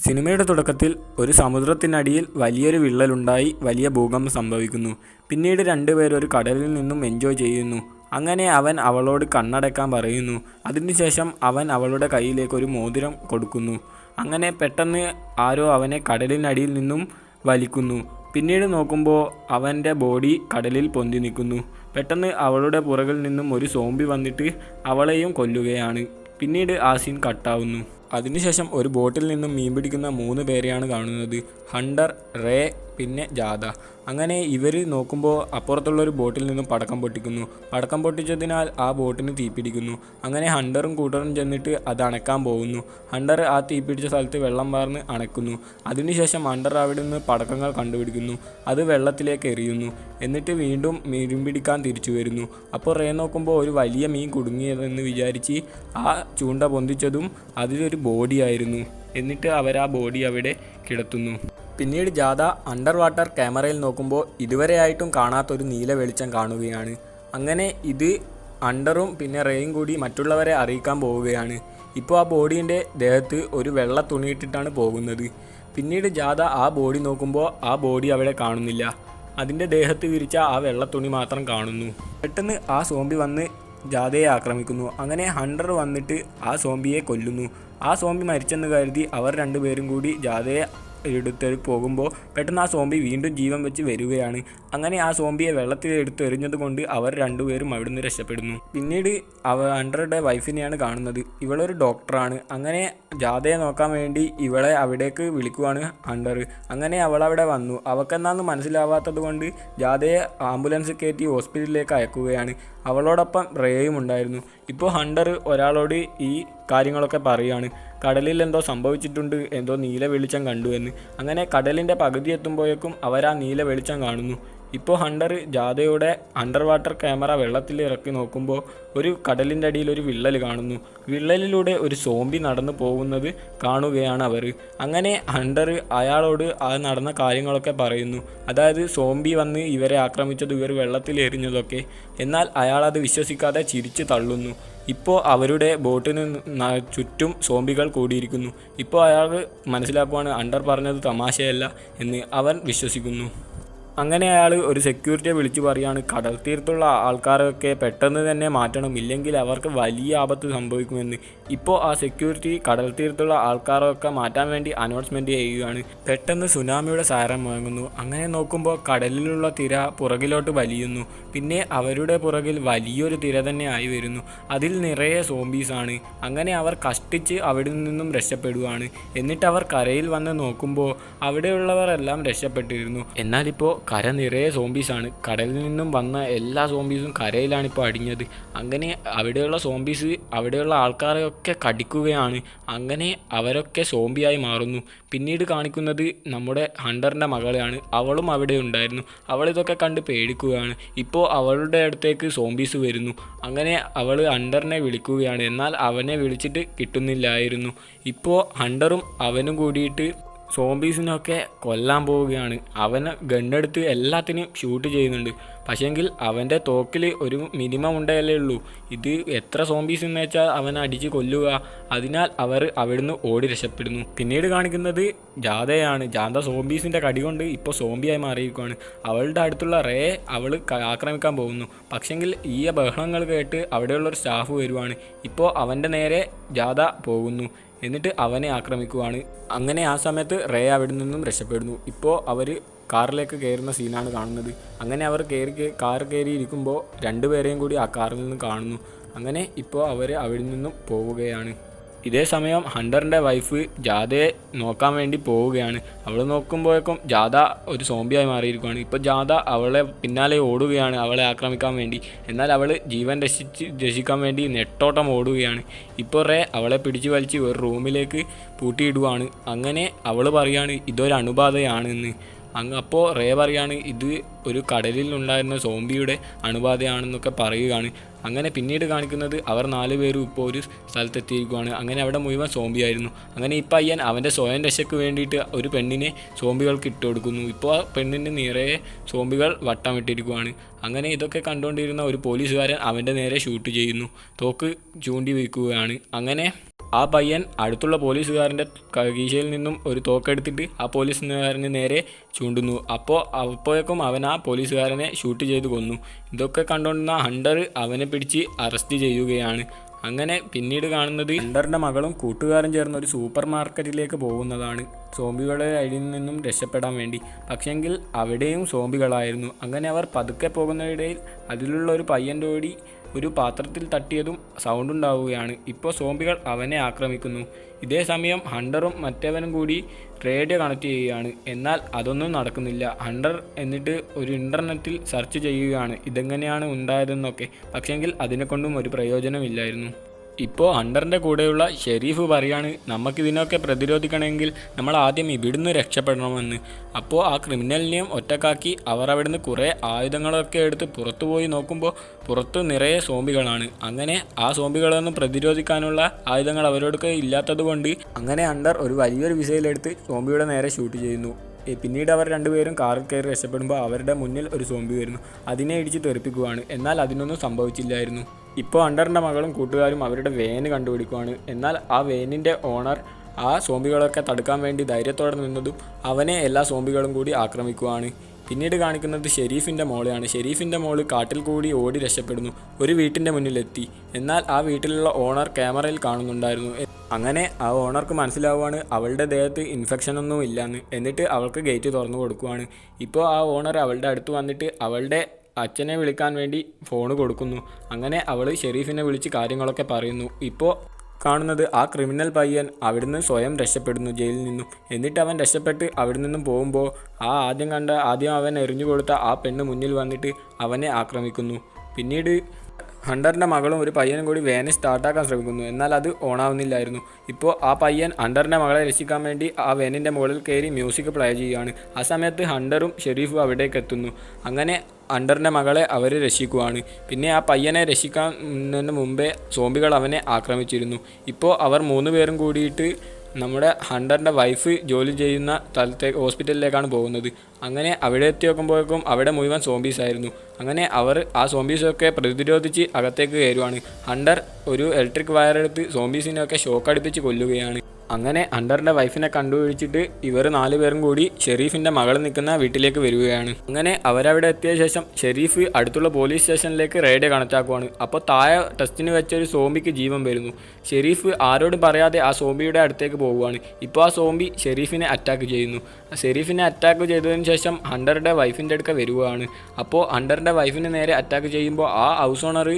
സിനിമയുടെ തുടക്കത്തിൽ ഒരു സമുദ്രത്തിനടിയിൽ വലിയൊരു വിള്ളലുണ്ടായി വലിയ ഭൂകമ്പം സംഭവിക്കുന്നു. പിന്നീട് രണ്ടുപേർ ഒരു കടലിൽ നിന്നും എൻജോയ് ചെയ്യുന്നു. അങ്ങനെ അവൻ അവളോട് കണ്ണടയ്ക്കാൻ പറയുന്നു. അതിനുശേഷം അവൻ അവളുടെ കയ്യിലേക്ക് ഒരു മോതിരം കൊടുക്കുന്നു. അങ്ങനെ പെട്ടെന്ന് ആരോ അവനെ കടലിനടിയിൽ നിന്നും വലിക്കുന്നു. പിന്നീട് നോക്കുമ്പോൾ അവൻ്റെ ബോഡി കടലിൽ പൊന്തി നിൽക്കുന്നു. പെട്ടെന്ന് അവളുടെ പുറകിൽ നിന്നും ഒരു സോംബി വന്നിട്ട് അവളെയും കൊല്ലുകയാണ്. പിന്നീട് ആ സീൻ കട്ടാവുന്നു. അതിനുശേഷം ഒരു ബോട്ടിൽ നിന്നും മീൻ പിടിക്കുന്ന 3 പേരെയാണ് കാണുന്നത്. ഹണ്ടർ, റേ, പിന്നെ ജാഥ. അങ്ങനെ ഇവർ നോക്കുമ്പോൾ അപ്പുറത്തുള്ളൊരു ബോട്ടിൽ നിന്നും പടക്കം പൊട്ടിക്കുന്നു. പടക്കം പൊട്ടിച്ചതിനാൽ ആ ബോട്ടിന് തീപിടിക്കുന്നു. അങ്ങനെ ഹണ്ടറും കൂട്ടറും ചെന്നിട്ട് അത് അണക്കാൻ പോകുന്നു. ഹണ്ടർ ആ തീപിടിച്ച സ്ഥലത്ത് വെള്ളം വാർന്ന് അണക്കുന്നു. അതിനുശേഷം ഹണ്ടർ അവിടെ നിന്ന് പടക്കങ്ങൾ കണ്ടുപിടിക്കുന്നു. അത് വെള്ളത്തിലേക്ക് എറിയുന്നു. എന്നിട്ട് വീണ്ടും മീൻ പിടിക്കാൻ തിരിച്ചു വരുന്നു. അപ്പോൾ റേ നോക്കുമ്പോൾ ഒരു വലിയ മീൻ കുടുങ്ങിയതെന്ന് വിചാരിച്ച് ആ ചൂണ്ട പൊന്തിച്ചതും അതിലൊരു ബോഡിയായിരുന്നു. എന്നിട്ട് അവർ ആ ബോഡി അവിടെ കിടത്തുന്നു. പിന്നീട് ജാഥ അണ്ടർ വാട്ടർ ക്യാമറയിൽ നോക്കുമ്പോൾ ഇതുവരെയായിട്ടും കാണാത്തൊരു നീല വെളിച്ചം കാണുകയാണ്. അങ്ങനെ ഇത് അണ്ടറും പിന്നെ റേയും കൂടി മറ്റുള്ളവരെ അറിയിക്കാൻ പോവുകയാണ്. ഇപ്പോൾ ആ ബോഡീൻ്റെ ദേഹത്ത് ഒരു വെള്ള തുണിയിട്ടിട്ടാണ് പോകുന്നത്. പിന്നീട് ജാഥ ആ ബോഡി നോക്കുമ്പോൾ ആ ബോഡി അവിടെ കാണുന്നില്ല. അതിൻ്റെ ദേഹത്ത് വിരിച്ച ആ വെള്ള തുണി മാത്രം കാണുന്നു. പെട്ടെന്ന് ആ സോംബി വന്ന് ജാഥയെ ആക്രമിക്കുന്നു. അങ്ങനെ ഹണ്ടർ വന്നിട്ട് ആ സോംബിയെ കൊല്ലുന്നു. ആ സോംബി മരിച്ചെന്ന് കരുതി അവർ രണ്ടുപേരും കൂടി ജാഥയെ എടുത്ത് പോകുമ്പോൾ പെട്ടെന്ന് ആ സോംബി വീണ്ടും ജീവൻ വെച്ച് വരികയാണ്. അങ്ങനെ ആ സോംബിയെ വെള്ളത്തിൽ എടുത്ത് എറിഞ്ഞത് കൊണ്ട് അവർ രണ്ടുപേരും അവിടെ നിന്ന് രക്ഷപ്പെടുന്നു. പിന്നീട് ഹണ്ടറുടെ വൈഫിനെയാണ് കാണുന്നത്. ഇവളൊരു ഡോക്ടറാണ്. അങ്ങനെ ജാഥയെ നോക്കാൻ വേണ്ടി ഇവളെ അവിടേക്ക് വിളിക്കുവാണ് ഹണ്ടർ. അങ്ങനെ അവളവിടെ വന്നു. അവക്കെന്നാന്ന് മനസ്സിലാവാത്തത് കൊണ്ട് ജാഥയെ ആംബുലൻസ് കയറ്റി ഹോസ്പിറ്റലിലേക്ക് അയക്കുകയാണ്. അവളോടൊപ്പം റേയും ഉണ്ടായിരുന്നു. ഇപ്പോൾ ഹണ്ടർ ഒരാളോട് ഈ കാര്യങ്ങളൊക്കെ പറയുകയാണ്. കടലിൽ എന്തോ സംഭവിച്ചിട്ടുണ്ട്, എന്തോ നീല വെളിച്ചം കണ്ടു എന്ന്. അങ്ങനെ കടലിൻ്റെ പകുതി എത്തുമ്പോഴേക്കും അവർ ആ നീല വെളിച്ചം കാണുന്നു. ഇപ്പോൾ ഹണ്ടർ ജാഥയുടെ അണ്ടർ വാട്ടർ ക്യാമറ വെള്ളത്തിൽ ഇറക്കി നോക്കുമ്പോൾ ഒരു കടലിൻ്റെ അടിയിൽ ഒരു വിള്ളൽ കാണുന്നു. വിള്ളലിലൂടെ ഒരു സോംബി നടന്നു പോകുന്നത് കാണുകയാണ് അവർ. അങ്ങനെ ഹണ്ടർ അയാളോട് ആ നടന്ന കാര്യങ്ങളൊക്കെ പറയുന്നു. അതായത് സോംബി വന്ന് ഇവരെ ആക്രമിച്ചത്, ഇവർ വെള്ളത്തിൽ എറിഞ്ഞതൊക്കെ. എന്നാൽ അയാളത് വിശ്വസിക്കാതെ ചിരിച്ച് തള്ളുന്നു. ഇപ്പോൾ അവരുടെ ബോട്ടിന് ചുറ്റും സോംബികൾ കൂടിയിരിക്കുന്നു. ഇപ്പോൾ അയാൾക്ക് മനസ്സിലാക്കുവാണ് ഹണ്ടർ പറഞ്ഞത് തമാശയല്ല എന്ന്. അവൻ വിശ്വസിക്കുന്നു. അങ്ങനെ അയാൾ ഒരു സെക്യൂരിറ്റിയെ വിളിച്ചു പറയുകയാണ്, കടൽ തീരത്തുള്ള ആൾക്കാരൊക്കെ പെട്ടെന്ന് തന്നെ മാറ്റണം, ഇല്ലെങ്കിൽ അവർക്ക് വലിയ ആപത്ത് സംഭവിക്കുമെന്ന്. ഇപ്പോൾ ആ സെക്യൂരിറ്റി കടൽ തീരത്തുള്ള ആൾക്കാരൊക്കെ മാറ്റാൻ വേണ്ടി അനൗൺസ്മെൻറ്റ് ചെയ്യുകയാണ്. പെട്ടെന്ന് സുനാമിയുടെ സൈറൻ മുഴങ്ങുന്നു. അങ്ങനെ നോക്കുമ്പോൾ കടലിലുള്ള തിര പുറകിലോട്ട് വലിയുന്നു. പിന്നെ അവരുടെ പുറകിൽ വലിയൊരു തിര തന്നെ ആയി വരുന്നു. അതിൽ നിറയെ സോംബീസാണ്. അങ്ങനെ അവർ കഷ്ടിച്ച് അവിടെ നിന്നും രക്ഷപ്പെടുകയാണ്. എന്നിട്ട് അവർ കരയിൽ വന്ന് നോക്കുമ്പോൾ അവിടെയുള്ളവരെല്ലാം രക്ഷപ്പെട്ടിരുന്നു. എന്നാലിപ്പോൾ കര നിറയെ സോംബീസാണ്. കടലിൽ നിന്നും വന്ന എല്ലാ സോംബീസും കരയിലാണിപ്പോൾ അടിഞ്ഞത്. അങ്ങനെ അവിടെയുള്ള സോംബീസ് അവിടെയുള്ള ആൾക്കാരെയൊക്കെ കടിക്കുകയാണ്. അങ്ങനെ അവരൊക്കെ സോംബിയായി മാറുന്നു. പിന്നീട് കാണിക്കുന്നത് നമ്മുടെ ഹണ്ടറിൻ്റെ മകളെയാണ്. അവളും അവിടെ ഉണ്ടായിരുന്നു. അവളിതൊക്കെ കണ്ട് പേടിക്കുകയാണ്. ഇപ്പോൾ അവളുടെ അടുത്തേക്ക് സോംബീസ് വരുന്നു. അങ്ങനെ അവൾ ഹണ്ടറിനെ വിളിക്കുകയാണ്. എന്നാൽ അവനെ വിളിച്ചിട്ട് കിട്ടുന്നില്ലായിരുന്നു. ഇപ്പോൾ ഹണ്ടറും അവനും കൂടിയിട്ട് സോംബീസിനൊക്കെ കൊല്ലാൻ പോവുകയാണ്. അവന് ഗണ്ണെടുത്ത് എല്ലാത്തിനും ഷൂട്ട് ചെയ്യുന്നുണ്ട്. പക്ഷേങ്കിൽ അവൻ്റെ തോക്കിൽ ഒരു മിനിമം ഉണ്ടല്ലേ ഉള്ളൂ. ഇത് എത്ര സോംബീസ് എന്ന് വെച്ചാൽ അവൻ അടിച്ച് കൊല്ലുക. അതിനാൽ അവർ അവിടുന്ന് ഓടി രക്ഷപ്പെടുന്നു. പിന്നീട് കാണിക്കുന്നത് ജാഥയാണ്. ജാഥ സോംബീസിൻ്റെ കടി കൊണ്ട് ഇപ്പോൾ സോംബിയായി മാറിയിരിക്കുകയാണ്. അവളുടെ അടുത്തുള്ള റേ അവൾ ആക്രമിക്കാൻ പോകുന്നു. പക്ഷേങ്കിൽ ഈ ബഹളങ്ങൾ കേട്ട് അവിടെയുള്ളൊരു സ്റ്റാഫ് വരുവാണ്. ഇപ്പോൾ അവൻ്റെ നേരെ ജാഥ പോകുന്നു. എന്നിട്ട് അവനെ ആക്രമിക്കുവാണ്. അങ്ങനെ ആ സമയത്ത് റേ അവിടെ നിന്നും രക്ഷപ്പെടുന്നു. ഇപ്പോൾ അവർ കാറിലേക്ക് കയറുന്ന സീനാണ് കാണുന്നത്. അങ്ങനെ അവർ കാർ കയറിയിരിക്കുമ്പോൾ രണ്ടുപേരെയും കൂടി ആ കാറിൽ നിന്ന് കാണുന്നു. അങ്ങനെ ഇപ്പോൾ അവർ അവിടെ നിന്നും പോവുകയാണ്. ഇതേ സമയം ഹണ്ടറിൻ്റെ വൈഫ് ജാഥയെ നോക്കാൻ വേണ്ടി പോവുകയാണ്. അവൾ നോക്കുമ്പോഴേക്കും ജാഥ ഒരു സോംബിയായി മാറിയിരിക്കുകയാണ്. ഇപ്പോൾ ജാഥ അവളെ പിന്നാലെ ഓടുകയാണ് അവളെ ആക്രമിക്കാൻ വേണ്ടി. എന്നാൽ അവൾ ജീവൻ രക്ഷിക്കാൻ വേണ്ടി നെട്ടോട്ടം ഓടുകയാണ്. ഇപ്പോൾ റേ അവളെ പിടിച്ചു വലിച്ച് ഒരു റൂമിലേക്ക് പൂട്ടിയിടുകയാണ്. അങ്ങനെ അവൾ പറയുകയാണ് ഇതൊരു അണുബാധയാണെന്ന്. അപ്പോൾ റേ പറയുകയാണ് ഇത് ഒരു കടലിൽ ഉണ്ടായിരുന്ന സോംബിയുടെ അണുബാധയാണെന്നൊക്കെ പറയുകയാണ്. അങ്ങനെ പിന്നീട് കാണിക്കുന്നത് അവർ 4 പേരും ഇപ്പോൾ ഒരു സ്ഥലത്തെത്തിയിരിക്കുകയാണ്. അങ്ങനെ അവിടെ മുഴുവൻ സോംബിയായിരുന്നു. അങ്ങനെ ഈ പയ്യൻ അവൻ്റെ സ്വയം രക്ഷയ്ക്ക് വേണ്ടിയിട്ട് ഒരു പെണ്ണിനെ സോംബികൾക്ക് ഇട്ടുകൊടുക്കുന്നു. ഇപ്പോൾ ആ പെണ്ണിന് നിറയെ സോംബികൾ വട്ടമിട്ടിരിക്കുകയാണ്. അങ്ങനെ ഇതൊക്കെ കണ്ടുകൊണ്ടിരുന്ന ഒരു പോലീസുകാരൻ അവൻ്റെ നേരെ ഷൂട്ട് ചെയ്യുന്നു. തോക്ക് ചൂണ്ടി വയ്ക്കുകയാണ്. അങ്ങനെ ആ പയ്യൻ അടുത്തുള്ള പോലീസുകാരൻ്റെ കീശയിൽ നിന്നും ഒരു തോക്കെടുത്തിട്ട് ആ പോലീസുകാരന് നേരെ ചൂണ്ടുന്നു. അപ്പോഴേക്കും അവൻ ആ പോലീസുകാരനെ ഷൂട്ട് ചെയ്ത് കൊന്നു. ഇതൊക്കെ കണ്ടുകൊണ്ടിരുന്ന ഹണ്ടർ അവനെ പിടിച്ച് അറസ്റ്റ് ചെയ്യുകയാണ്. അങ്ങനെ പിന്നീട് കാണുന്നത് ഹണ്ടറിൻ്റെ മകളും കൂട്ടുകാരും ചേർന്ന് ഒരു സൂപ്പർ മാർക്കറ്റിലേക്ക് പോകുന്നതാണ് സോംബികളുടെ അടിയിൽ നിന്നും രക്ഷപ്പെടാൻ വേണ്ടി. പക്ഷെങ്കിൽ അവിടെയും സോംബികളായിരുന്നു. അങ്ങനെ അവർ പതുക്കെ പോകുന്നതിനിടയിൽ അതിലുള്ള ഒരു പയ്യൻ്റെ ഓടി ഒരു പാത്രത്തിൽ തട്ടിയതും സൗണ്ട് ഉണ്ടാവുകയാണ്. ഇപ്പോൾ സോംബികൾ അവനെ ആക്രമിക്കുന്നു. ഇതേ സമയം ഹണ്ടറും മറ്റവനും കൂടി റേഡിയോ കണക്ട് ചെയ്യുകയാണ്. എന്നാൽ അതൊന്നും നടക്കുന്നില്ല. ഹണ്ടർ എന്നിട്ട് ഒരു ഇൻ്റർനെറ്റിൽ സെർച്ച് ചെയ്യുകയാണ് ഇതെങ്ങനെയാണ് ഉണ്ടായതെന്നൊക്കെ. പക്ഷെങ്കിൽ അതിനെക്കൊണ്ടും ഒരു പ്രയോജനമില്ലായിരുന്നു. ഇപ്പോൾ ഹണ്ടറിൻ്റെ കൂടെയുള്ള ഷെരീഫ് പറയാണ് നമുക്കിതിനൊക്കെ പ്രതിരോധിക്കണമെങ്കിൽ നമ്മൾ ആദ്യം ഇവിടുന്ന് രക്ഷപ്പെടണമെന്ന്. അപ്പോൾ ആ ക്രിമിനലിനെയും ഒറ്റക്കാക്കി അവർ അവിടുന്ന് കുറേ ആയുധങ്ങളൊക്കെ എടുത്ത് പുറത്തു പോയി നോക്കുമ്പോൾ പുറത്ത് നിറയെ സോംബികളാണ്. അങ്ങനെ ആ സോംബികളൊന്നും പ്രതിരോധിക്കാനുള്ള ആയുധങ്ങൾ അവരോടൊക്കെ ഇല്ലാത്തത് കൊണ്ട് അങ്ങനെ ഹണ്ടർ ഒരു വലിയൊരു വിസയിലെടുത്ത് സോംബിയുടെ നേരെ ഷൂട്ട് ചെയ്യുന്നു. പിന്നീട് അവർ രണ്ടുപേരും കാറിൽ കയറി രക്ഷപ്പെടുമ്പോൾ അവരുടെ മുന്നിൽ ഒരു സോംബി വരുന്നു. അതിനെ ഇടിച്ച് തെറിപ്പിക്കുകയാണ്. എന്നാൽ അതിനൊന്നും സംഭവിച്ചില്ലായിരുന്നു. ഇപ്പോൾ ഹണ്ടറിൻ്റെ മകളും കൂട്ടുകാരും അവരുടെ വേന് കണ്ടുപിടിക്കുകയാണ്. എന്നാൽ ആ വേനിൻ്റെ ഓണർ ആ സോംബികളൊക്കെ തടുക്കാൻ വേണ്ടി ധൈര്യത്തോടെ നിന്നതും അവനെ എല്ലാ സോംബികളും കൂടി ആക്രമിക്കുകയാണ്. പിന്നീട് കാണിക്കുന്നത് ഷെരീഫിൻ്റെ മോളെയാണ്. ഷെരീഫിൻ്റെ മോള് കാട്ടിൽ കൂടി ഓടി രക്ഷപ്പെടുന്നു. ഒരു വീട്ടിൻ്റെ മുന്നിലെത്തി. എന്നാൽ ആ വീട്ടിലുള്ള ഓണർ ക്യാമറയിൽ കാണുന്നുണ്ടായിരുന്നു. അങ്ങനെ ആ ഓണർക്ക് മനസ്സിലാവുകയാണ് അവളുടെ ദേഹത്ത് ഇൻഫെക്ഷനൊന്നും ഇല്ലയെന്ന്. എന്നിട്ട് അവൾക്ക് ഗേറ്റ് തുറന്നു കൊടുക്കുകയാണ്. ഇപ്പോൾ ആ ഓണർ അവളുടെ അടുത്ത് വന്നിട്ട് അവളുടെ അച്ഛനെ വിളിക്കാൻ വേണ്ടി ഫോൺ കൊടുക്കുന്നു. അങ്ങനെ അവൾ ഷെരീഫിനെ വിളിച്ച് കാര്യങ്ങളൊക്കെ പറയുന്നു. ഇപ്പോൾ കാണുന്നത് ആ ക്രിമിനൽ പയ്യൻ അവിടുന്ന് സ്വയം രക്ഷപ്പെടുന്നു ജയിലിൽ നിന്നും. എന്നിട്ട് അവൻ രക്ഷപ്പെട്ട് അവിടെ നിന്നും പോകുമ്പോൾ ആദ്യം അവൻ എറിഞ്ഞു കൊടുത്ത ആ പെണ്ണ് മുന്നിൽ വന്നിട്ട് അവനെ ആക്രമിക്കുന്നു. പിന്നീട് ഹണ്ടറിൻ്റെ മകളും ഒരു പയ്യനും കൂടി വേനെ സ്റ്റാർട്ടാക്കാൻ ശ്രമിക്കുന്നു. എന്നാൽ അത് ഓണാവുന്നില്ലായിരുന്നു. ഇപ്പോൾ ആ പയ്യൻ ഹണ്ടറിൻ്റെ മകളെ രക്ഷിക്കാൻ വേണ്ടി ആ വേനിൻ്റെ മുകളിൽ കയറി മ്യൂസിക് പ്ലേ ചെയ്യുകയാണ്. ആ സമയത്ത് ഹണ്ടറും ഷെരീഫും അവിടേക്ക് എത്തുന്നു. അങ്ങനെ ഹണ്ടറിൻ്റെ മകളെ അവർ രക്ഷിക്കുകയാണ്. പിന്നെ ആ പയ്യനെ രക്ഷിക്കുന്നതിന് മുമ്പേ സോംബികൾ അവനെ ആക്രമിച്ചിരുന്നു. ഇപ്പോൾ അവർ 3 പേരും കൂടിയിട്ട് നമ്മുടെ ഹണ്ടറിൻ്റെ വൈഫ് ജോലി ചെയ്യുന്ന സ്ഥലത്തേക്ക് ഹോസ്പിറ്റലിലേക്കാണ് പോകുന്നത്. അങ്ങനെ അവിടെ എത്തി നോക്കുമ്പോഴേക്കും അവിടെ മുഴുവൻ സോംബീസ് ആയിരുന്നു. അങ്ങനെ അവർ ആ സോംബീസൊക്കെ പ്രതിരോധിച്ച് അകത്തേക്ക് കയറുവാണ്. ഹണ്ടർ ഒരു ഇലക്ട്രിക് വയറെടുത്ത് സോംബീസിനെയൊക്കെ ഷോക്ക് അടുപ്പിച്ച് കൊല്ലുകയാണ്. അങ്ങനെ ഹണ്ടറിൻ്റെ വൈഫിനെ കണ്ടുപിടിച്ചിട്ട് ഇവർ 4 പേരും കൂടി ഷെരീഫിൻ്റെ മകൾ നിൽക്കുന്ന വീട്ടിലേക്ക് വരികയാണ്. അങ്ങനെ അവരവിടെ എത്തിയ ശേഷം ഷെരീഫ് അടുത്തുള്ള പോലീസ് സ്റ്റേഷനിലേക്ക് റേഡിയോ കണക്ട് ആക്കുവാണ്. അപ്പോൾ താഴെ ടെസ്റ്റിന് വെച്ച ഒരു സോംബിക്ക് ജീവൻ വരുന്നു. ഷെരീഫ് ആരോടും പറയാതെ ആ സോംബിയുടെ അടുത്തേക്ക് പോവുകയാണ്. ഇപ്പോൾ ആ സോംബി ഷെരീഫിനെ അറ്റാക്ക് ചെയ്യുന്നു. ഷെരീഫിനെ അറ്റാക്ക് ചെയ്തതിന് ശേഷം ഹണ്ടറുടെ വൈഫിൻ്റെ അടുക്ക വരികയാണ്. അപ്പോൾ ഹണ്ടറിൻ്റെ വൈഫിന് നേരെ അറ്റാക്ക് ചെയ്യുമ്പോൾ ആ ഹൗസ് ഓണർ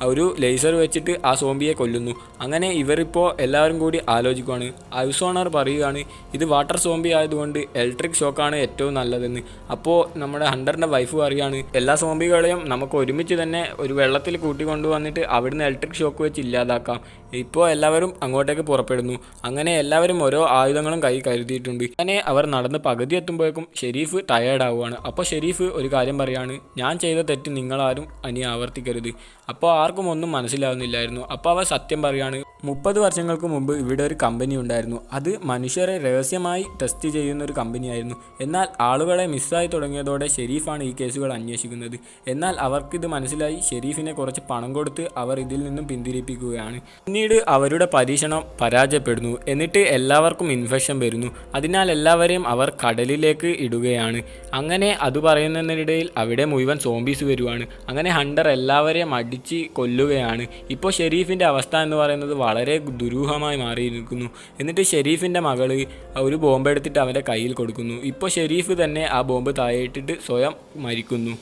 ഒരു ലേസർ വെച്ചിട്ട് ആ സോംബിയെ കൊല്ലുന്നു. അങ്ങനെ ഇവരിപ്പോൾ എല്ലാവരും കൂടി ആലോചിക്കുകയാണ്. ഹൗസ് ഓണർ പറയുകയാണ് ഇത് വാട്ടർ സോംബി ആയതുകൊണ്ട് ഇലക്ട്രിക് ഷോക്കാണ് ഏറ്റവും നല്ലതെന്ന്. അപ്പോൾ നമ്മുടെ ഹണ്ടറിൻ്റെ വൈഫ് പറയുകയാണ് എല്ലാ സോംബികളെയും നമുക്ക് ഒരുമിച്ച് തന്നെ ഒരു വെള്ളത്തിൽ കൂട്ടിക്കൊണ്ടുവന്നിട്ട് അവിടുന്ന് ഇലക്ട്രിക് ഷോക്ക് വെച്ച് ഇല്ലാതാക്കാം. ഇപ്പോൾ എല്ലാവരും അങ്ങോട്ടേക്ക് പുറപ്പെടുന്നു. അങ്ങനെ എല്ലാവരും ഓരോ ആയുധങ്ങളും കൈ കരുതിയിട്ടുണ്ട്. അങ്ങനെ അവർ നടന്ന് പകുതി എത്തുമ്പോഴേക്കും ഷെരീഫ് ടയേർഡ് ആവുകയാണ്. അപ്പോൾ ഷെരീഫ് ഒരു കാര്യം പറയാണ് ഞാൻ ചെയ്ത തെറ്റ് നിങ്ങളാരും ഇനി ആവർത്തിക്കരുത്. അപ്പോൾ ആർക്കും ഒന്നും മനസ്സിലാവുന്നില്ലായിരുന്നു. അപ്പോൾ അവർ സത്യം പറയുകയാണ് 30 വർഷങ്ങൾക്ക് മുമ്പ് ഇവിടെ ഒരു കമ്പനി ഉണ്ടായിരുന്നു. അത് മനുഷ്യരെ രഹസ്യമായി ടെസ്റ്റ് ചെയ്യുന്ന ഒരു കമ്പനിയായിരുന്നു. എന്നാൽ ആളുകളെ മിസ്സായി തുടങ്ങിയതോടെ ഷെരീഫാണ് ഈ കേസുകൾ അന്വേഷിക്കുന്നത്. എന്നാൽ അവർക്കിത് മനസ്സിലായി. ഷെരീഫിനെ കുറച്ച് പണം കൊടുത്ത് അവർ ഇതിൽ നിന്നും പിന്തിരിപ്പിക്കുകയാണ്. പിന്നീട് അവരുടെ പരീക്ഷണം പരാജയപ്പെടുന്നു. എന്നിട്ട് എല്ലാവർക്കും ഇൻഫെക്ഷൻ വരുന്നു. അതിനാൽ എല്ലാവരെയും അവർ കടലിലേക്ക് ഇടുകയാണ്. അങ്ങനെ അത് പറയുന്നതിനിടയിൽ അവിടെ മുഴുവൻ സോംബീസ് വരുവാണ്. അങ്ങനെ ഹണ്ടർ എല്ലാവരെയും അടിച്ച് കൊല്ലുകയാണ്. ഇപ്പോൾ ഷെരീഫിൻ്റെ അവസ്ഥ എന്ന് പറയുന്നത് വളരെ ദുരൂഹമായി മാറിയിരിക്കുന്നു. എന്നിട്ട് ഷെരീഫിൻ്റെ മകള് ഒരു ബോംബ് എടുത്തിട്ട് അവൻ്റെ കയ്യിൽ കൊടുക്കുന്നു. ഇപ്പോൾ ഷെരീഫ് തന്നെ ആ ബോംബ് താഴെയിട്ടിട്ട് സ്വയം മരിക്കുന്നു.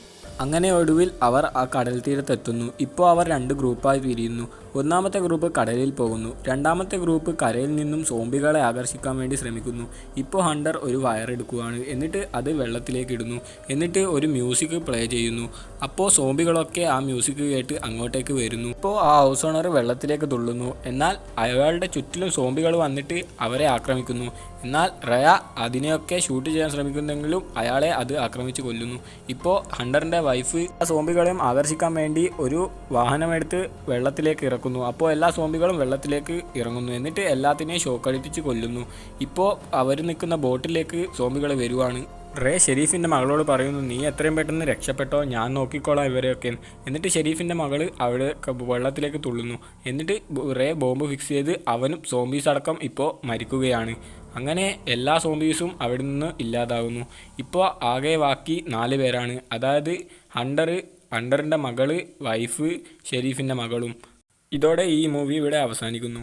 അങ്ങനെ ഒടുവിൽ അവർ ആ കടൽ തീരത്തെത്തുന്നു. ഇപ്പോൾ അവർ 2 ഗ്രൂപ്പായി പിരിയുന്നു. ഒന്നാമത്തെ ഗ്രൂപ്പ് കടലിൽ പോകുന്നു. രണ്ടാമത്തെ ഗ്രൂപ്പ് കരയിൽ നിന്നും സോംബികളെ ആകർഷിക്കാൻ വേണ്ടി ശ്രമിക്കുന്നു. ഇപ്പോൾ ഹണ്ടർ ഒരു വയറെടുക്കുകയാണ്. എന്നിട്ട് അത് വെള്ളത്തിലേക്ക് ഇടുന്നു. എന്നിട്ട് ഒരു മ്യൂസിക് പ്ലേ ചെയ്യുന്നു. അപ്പോൾ സോംബികളൊക്കെ ആ മ്യൂസിക് കേട്ട് അങ്ങോട്ടേക്ക് വരുന്നു. ഇപ്പോൾ ആ ഹൗസ് ഓണർ വെള്ളത്തിലേക്ക് തുള്ളുന്നു. എന്നാൽ അയാളുടെ ചുറ്റിലും സോംബികൾ വന്നിട്ട് അവരെ ആക്രമിക്കുന്നു. എന്നാൽ റയ അതിനെയൊക്കെ ഷൂട്ട് ചെയ്യാൻ ശ്രമിക്കുന്നെങ്കിലും അയാളെ അത് ആക്രമിച്ച് കൊല്ലുന്നു. ഇപ്പോൾ ഹണ്ടറിൻ്റെ വൈഫ് ആ സോംബികളെയും ആകർഷിക്കാൻ വേണ്ടി ഒരു വാഹനമെടുത്ത് വെള്ളത്തിലേക്ക് ഇറക്കുന്നു. അപ്പോൾ എല്ലാ സോംബികളും വെള്ളത്തിലേക്ക് ഇറങ്ങുന്നു. എന്നിട്ട് എല്ലാത്തിനെയും ഷോക്കടിപ്പിച്ച് കൊല്ലുന്നു. ഇപ്പോൾ അവർ നിൽക്കുന്ന ബോട്ടിലേക്ക് സോംബികൾ വരുവാണ്. റേ ഷെരീഫിൻ്റെ മകളോട് പറയുന്നു, നീ എത്രയും പെട്ടെന്ന് രക്ഷപ്പെട്ടോ, ഞാൻ നോക്കിക്കോളാം ഇവരെയൊക്കെ. എന്നിട്ട് ഷെരീഫിൻ്റെ മകൾ അവിടെ വെള്ളത്തിലേക്ക് തുള്ളുന്നു. എന്നിട്ട് റേ ബോംബ് ഫിക്സ് ചെയ്ത് അവനും സോംബീസ് അടക്കം ഇപ്പോൾ മരിക്കുകയാണ്. അങ്ങനെ എല്ലാ സോംബീസും അവിടെ നിന്ന് ഇല്ലാതാകുന്നു. ഇപ്പോൾ ആകെ ബാക്കി 4 പേരാണ്. അതായത് ഹണ്ടറിൻ്റെ മകള്, വൈഫ്, ഷെരീഫിൻ്റെ മകളും. ഇതോടെ ഈ മൂവി ഇവിടെ അവസാനിക്കുന്നു.